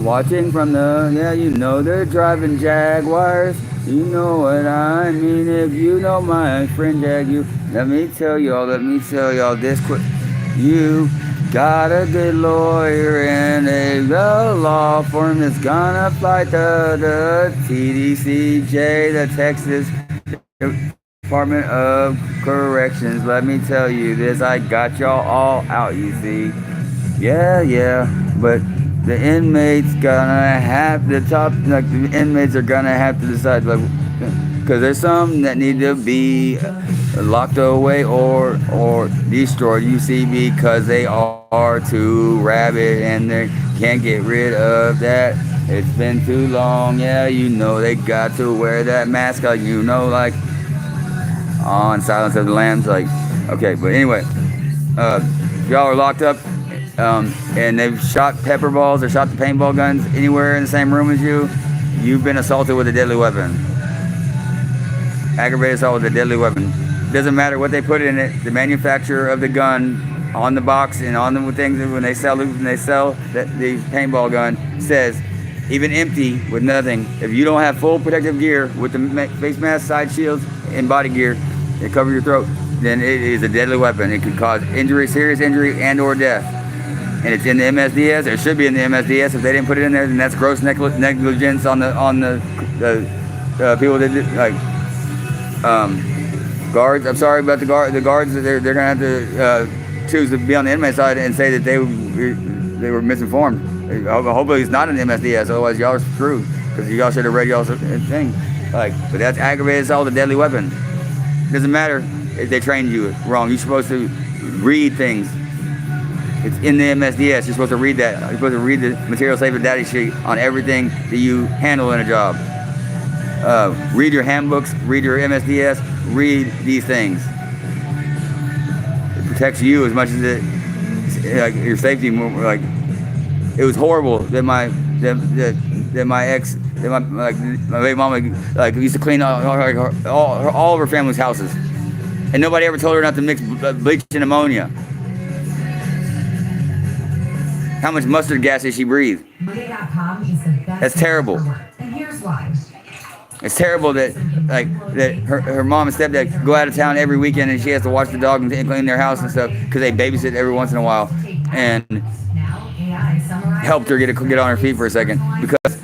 Watching from the, yeah, you know they're driving Jaguars. You know what I mean. If you know my friend Jag, you let me tell y'all this quick. You got a good lawyer and a law firm that's gonna fight the TDCJ, the Texas Department of Corrections. Let me tell you this, I got y'all all out, you see. Yeah, but the inmates gonna have the top, like the inmates are gonna have to decide, like, because there's some that need to be locked away or destroyed, you see, because they are too rabid and they can't get rid of that. It's been too long, yeah, you know they got to wear that mask, like, you know, like on Silence of the Lambs, like, okay, but anyway, y'all are locked up, and they've shot pepper balls or shot the paintball guns anywhere in the same room as you, you've been assaulted with a deadly weapon. Aggravated assault with a deadly weapon. Doesn't matter what they put in it, the manufacturer of the gun on the box and on the things when they sell the paintball gun says, even empty with nothing, if you don't have full protective gear with the face mask, side shields, and body gear that cover your throat, then it is a deadly weapon. It could cause injury, serious injury, and or death. And it's in the MSDS. It should be in the MSDS. If they didn't put it in there, then that's gross negligence on the people that did, like guards. I'm sorry about the guards. The guards, they're gonna have to choose to be on the inmate side and say that they were misinformed. Hopefully it's not in the MSDS. Otherwise y'all are screwed because y'all should have read y'all's thing. Like, but that's aggravated assault with a deadly weapon. Doesn't matter if they trained you wrong. You're supposed to read things. It's in the MSDS. You're supposed to read that. You're supposed to read the material safe and data sheet on everything that you handle in a job. Read your handbooks. Read your MSDS. Read these things. It protects you as much as it, like, your safety. Like, it was horrible that my ex, my baby mama, like, used to clean all of her family's houses, and nobody ever told her not to mix bleach and ammonia. How much mustard gas did she breathe? That's terrible. And here's why. It's terrible that, like, that her mom and stepdad go out of town every weekend and she has to watch the dog and clean their house and stuff because they babysit every once in a while, and helped her get on her feet for a second because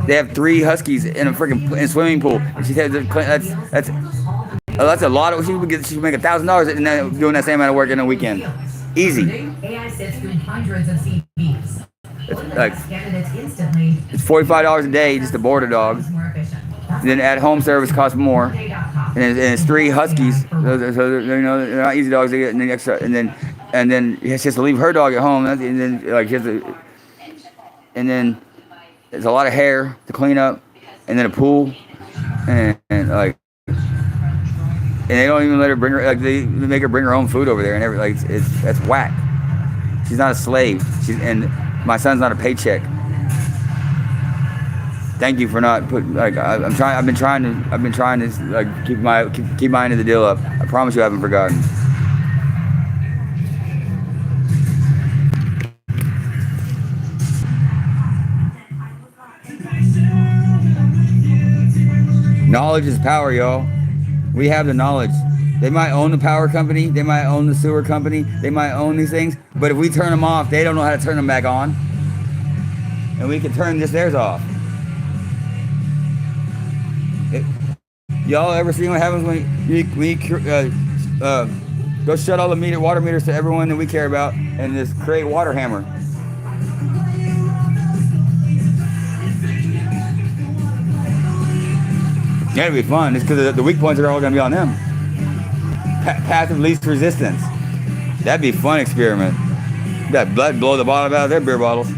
they have 3 huskies in a freaking swimming pool. And she said that's a lot of. She would make $1,000 and then doing that same amount of work in a weekend. Easy. It's like it's $45 a day just to board a dog. And then at home service costs more. And it's 3 huskies. So they're not easy dogs to get any extra. And then she has to leave her dog at home. And then like she has to, and then there's a lot of hair to clean up. And then a pool. And like. And they don't even let her bring her, like, they make her bring her own food over there and everything. Like, that's whack. She's not a slave. And my son's not a paycheck. Thank you for not putting, like, I've been trying to like keep my end of the deal up. I promise you I haven't forgotten. Knowledge is power, y'all. We have the knowledge. They might own the power company. They might own the sewer company. They might own these things. But if we turn them off, they don't know how to turn them back on. And we can turn theirs off. Y'all ever seen what happens when we go shut all the water meters to everyone that we care about and just create water hammer? Yeah, it'd be fun. It's because the weak points are all going to be on them. Path of least resistance. That'd be a fun experiment. That blood blow the bottom out of their beer bottles.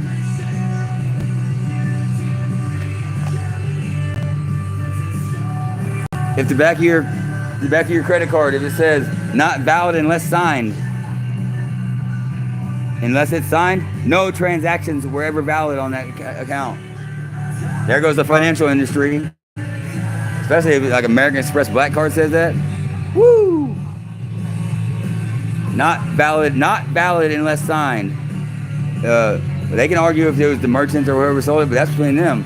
If the back of your credit card, if it says not valid unless signed, unless it's signed, no transactions were ever valid on that account. There goes the financial industry. Especially if like American Express Black Card says that. Woo! Not valid unless signed. They can argue if it was the merchants or whoever sold it, but that's between them.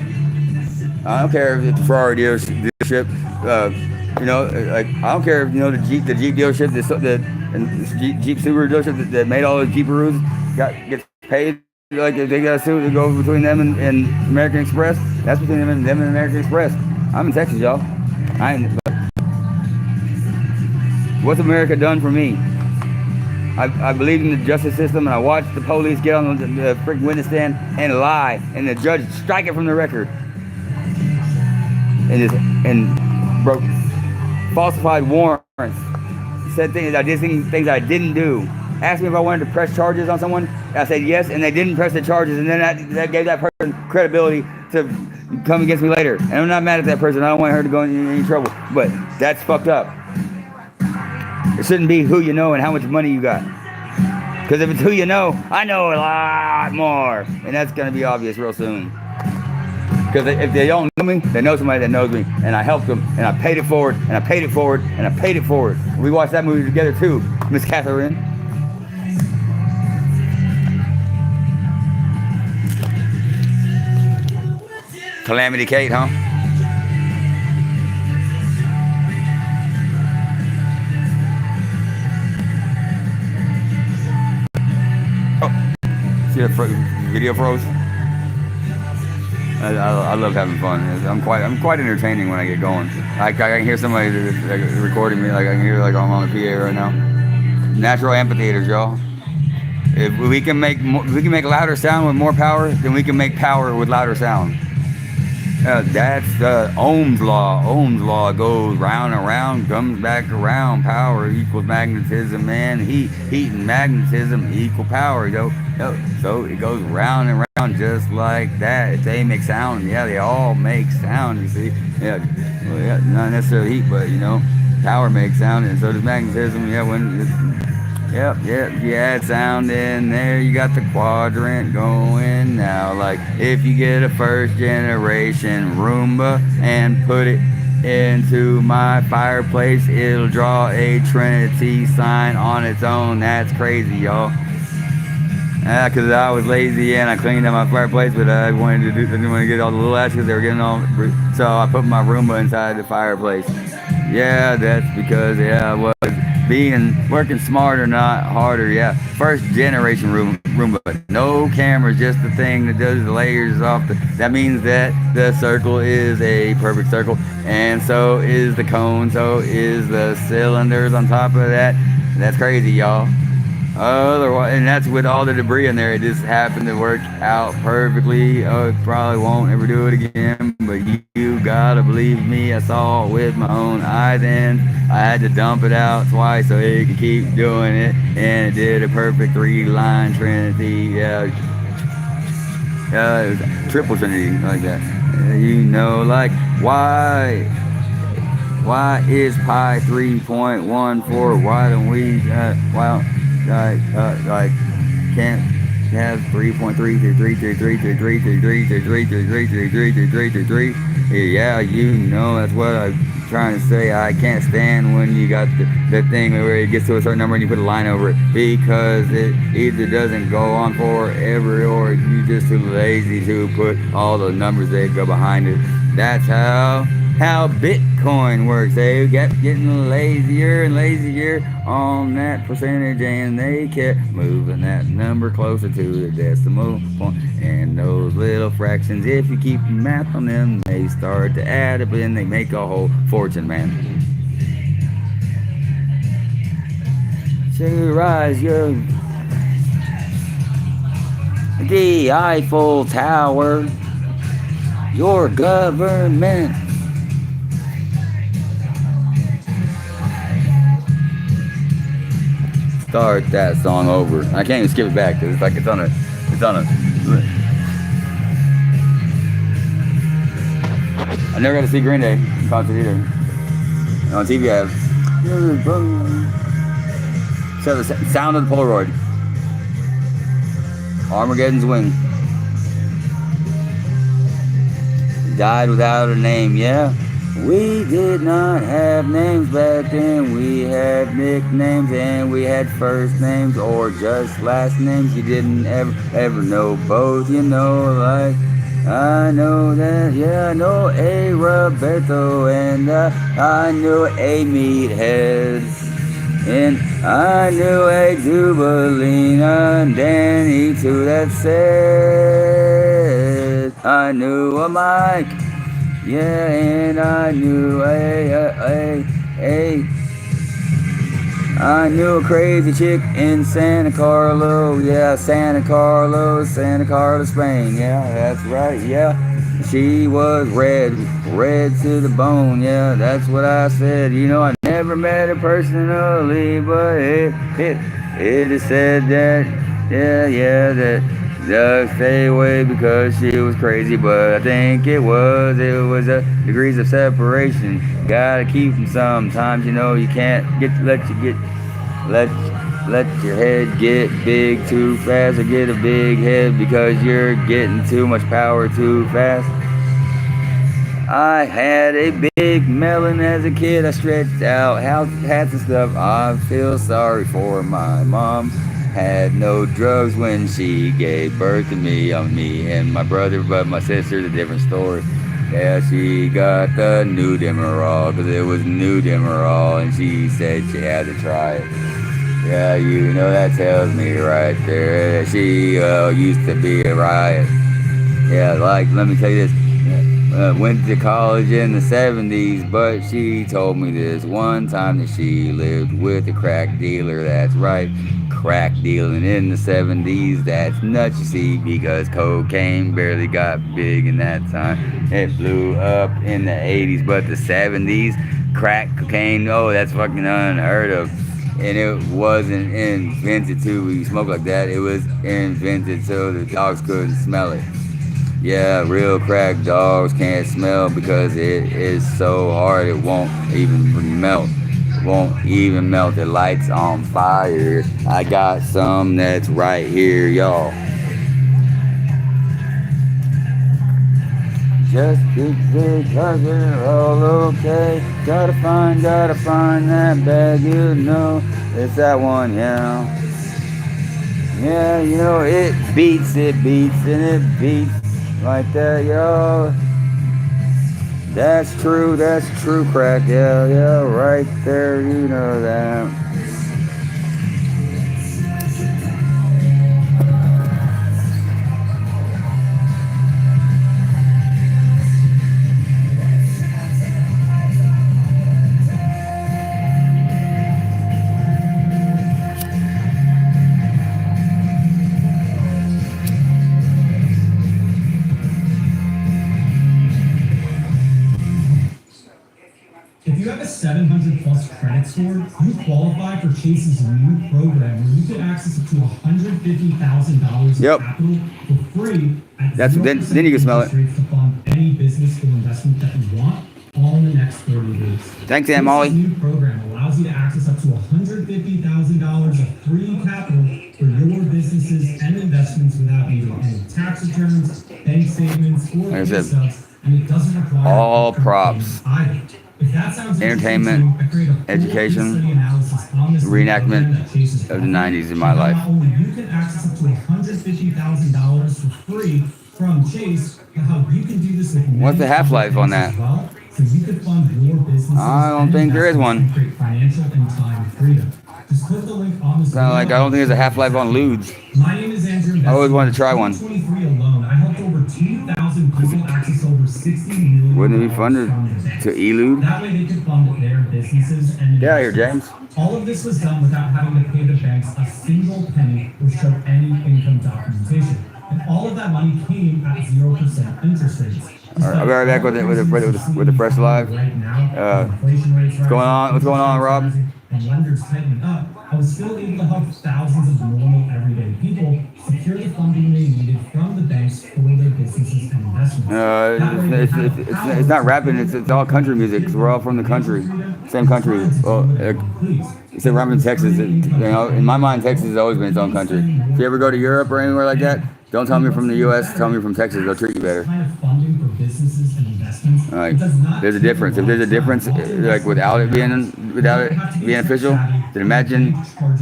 I don't care if it's the Ferrari dealership. Like I don't care if the Jeep dealership, and Jeep Subaru dealership that made all those Jeeparoos gets paid. Like if they got a suit to go between them and American Express. That's between them and American Express. I'm in Texas, y'all. What's America done for me? I believe in the justice system, and I watched the police get on the freaking witness stand and lie, and the judge strike it from the record, and broke falsified warrants, said things I did things I didn't do. Asked me if I wanted to press charges on someone. I said yes, and they didn't press the charges, and then that gave that person credibility to come against me later. And I'm not mad at that person. I don't want her to go in any trouble, but that's fucked up. It shouldn't be who you know and how much money you got. Because if it's who you know, I know a lot more, and that's gonna be obvious real soon. Because if they don't know me, they know somebody that knows me, and I helped them, and I paid it forward, and I paid it forward, and I paid it forward. We watched that movie together too, Miss Catherine. Calamity Kate, huh? Oh, see that video froze? I love having fun. I'm quite entertaining when I get going. I can hear somebody recording me. Like I can hear like I'm on the PA right now. Natural amphitheaters, y'all. If we can make louder sound with more power, then we can make power with louder sound. That's Ohm's law. Ohm's law goes round and round, comes back around. Power equals magnetism, and heat and magnetism equal power, yo. So it goes round and round just like that. If they make sound, yeah, they all make sound, you see. Yeah, well, yeah, not necessarily heat, but power makes sound, and so does magnetism. Yeah, when you add sound in there, you got the quadrant going now. Like if you get a first generation Roomba and put it into my fireplace, it'll draw a Trinity sign on its own. That's crazy, y'all. Because I was lazy and I cleaned out my fireplace, but I didn't want to get all the little ashes. They were getting all, so I put my Roomba inside the fireplace. Yeah, that's because I was working smarter, not harder. Yeah, first generation Roomba, no cameras, just the thing that does the layers off. That means that the circle is a perfect circle, and so is the cone, so is the cylinders on top of that. That's crazy, y'all. Otherwise, and that's with all the debris in there. It just happened to work out perfectly. It probably won't ever do it again, but you gotta believe me, I saw it with my own eyes, and I had to dump it out twice so it could keep doing it, and it did a perfect 3-line Trinity. Yeah, it was a triple Trinity like that. Like why is pi 3.14? Why don't we? Can't have 3.3333333333333333333. Yeah, that's what I'm trying to say. I can't stand when you got the thing where it gets to a certain number and you put a line over it, because it either doesn't go on forever or you just too lazy to put all the numbers that go behind it. That's how Bitcoin works. They kept getting lazier and lazier on that percentage, and they kept moving that number closer to the decimal point. And those little fractions, if you keep math on them, they start to add up and they make a whole fortune, man. To rise the Eiffel Tower, your government. Start that song over. I can't even skip it back because it's on a. I never got to see Green Day in concert either. On TV I have. So the sound of the Polaroid. Armageddon's Wing. Died without a name, yeah. We did not have names back then. We had nicknames and we had first names or just last names. You didn't ever know both, you know, like I know that, yeah, I know a Roberto and I knew a Meathead. And I knew a Dubalina and Danny too that said I knew a Mike. Yeah, and I knew I knew a crazy chick in Santa Carlo. Yeah, Santa Carlo, Spain. Yeah, that's right. Yeah, she was red to the bone. Yeah, that's what I said. You know, I never met her personally, but it is said that, yeah, that Doug stay away because she was crazy, but I think it was degrees of separation. Gotta keep them sometimes, you know. You can't let your head get big too fast or get a big head because you're getting too much power too fast. I had a big melon as a kid. I stretched out hats and stuff. I feel sorry for my mom. Had no drugs when she gave birth to me. Me and my brother, but my sister's a different story. Yeah, she got the new Demerol because it was new Demerol, and she said she had to try it. Yeah, you know that tells me right there that she used to be a riot. Yeah, like let me tell you this. Went to college in the 70s, but she told me this one time that she lived with a crack dealer. That's right, crack dealing in the 70s. That's nuts, you see, because cocaine barely got big in that time. It blew up in the 80s, but the 70s, crack cocaine, oh, that's fucking unheard of. And it wasn't invented to smoke like that. It was invented so the dogs couldn't smell it. Yeah, real crack dogs can't smell because it is so hard it won't even melt. Won't even melt. The light's on fire. I got some that's right here, y'all. Just because we're all okay. Gotta find that bag, you know. It's that one, yeah. Yeah, you know, it beats, and it beats. Like that, yo. That's true, crack. Yeah, right there, you know that. If you have a 700 plus credit score, you qualify for Chase's new program where you get access to $150,000 Yep. capital for free at That's then you can smell it. to fund any business or investment that you want, all in the next 30 days. Thanks, Aunt Molly. This new program allows you to access up to $150,000 of free capital for your businesses and investments without needing any tax returns, bank statements, or Like I said, stubs, and it doesn't require all props. either. If that sounds Entertainment, education, reenactment of the 90s in my life. Not only you can access up to $150,000 for free from Chase, but how you can do this with What's the half-life on that? well, so you can fund your business. I don't think there is one. Create financial and time freedom. Just click the link on this. Kind of like I don't think there's a half-life on Ludes. My name is Andrew. I always wanted to try one. 2023 alone, I helped over 2,000 people access over 60 million. Wouldn't it be fun to elude? That way they could fund their businesses and Get out here, James. all of this was done without having to pay the banks a single penny or show any income documentation. And all of that money came at 0% interest rates. All right, I'll be right back with the Fresh Live. Right now, What's going on, Rob? And lenders tightening up, I was still able to help thousands of normal everyday people secure the funding they needed from the banks for their businesses and investments. It's not rapping. It's all country music. 'Cause we're all from the country, same country. Well, except I'm in Texas. In my mind, Texas has always been its own country. If you ever go to Europe or anywhere like that, Don't tell me you're from the U.S. Tell me you're from Texas. They'll treat you better. Kind of funding for businesses and investments. Like, there's a difference. If there's a difference, like without it being official, then imagine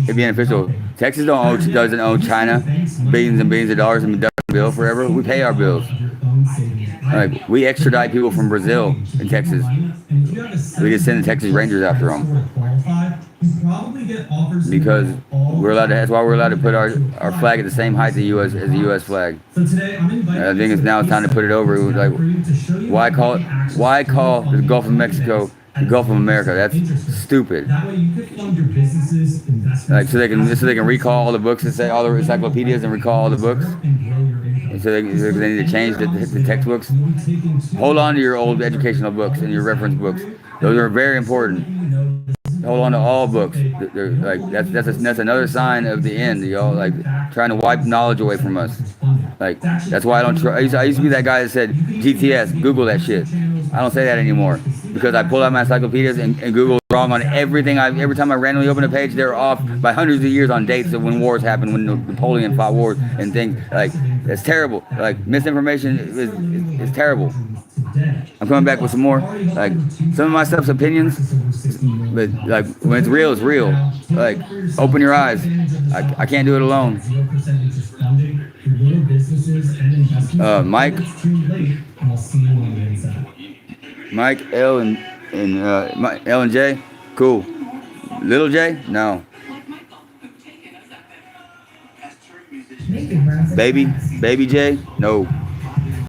it being official. Texas doesn't owe China billions and billions of dollars and doesn't bill forever. We pay our bills. Like, we extradite people from Brazil in Texas. We just send the Texas Rangers after them. Because we're allowed to. That's why we're allowed to put our flag at the same height as the U.S. flag. I think it's time to put it over. Like, why call the Gulf of Mexico the Gulf of America? That's stupid. Like, so they can recall all the books and say all the encyclopedias and recall all the books. And so they need to change the textbooks. Hold on to your old educational books and your reference books. Those are very important. Hold on to all books. They're like that's another sign of the end, y'all. Like, trying to wipe knowledge away from us. Like, that's why I don't trust. I used to be that guy that said GTS. Google that shit. I don't say that anymore because I pull out my encyclopedias and Google is wrong on everything. Every time I randomly open a page, they're off by hundreds of years on dates of when wars happened, when Napoleon fought wars and things. Like, that's terrible. Like, misinformation is terrible. I'm coming back with some more. Like, some of my stuff's opinions, but like, when it's real, it's real. Like, open your eyes. I can't do it alone. Mike, L and J, cool. Little J, no. Baby J, no.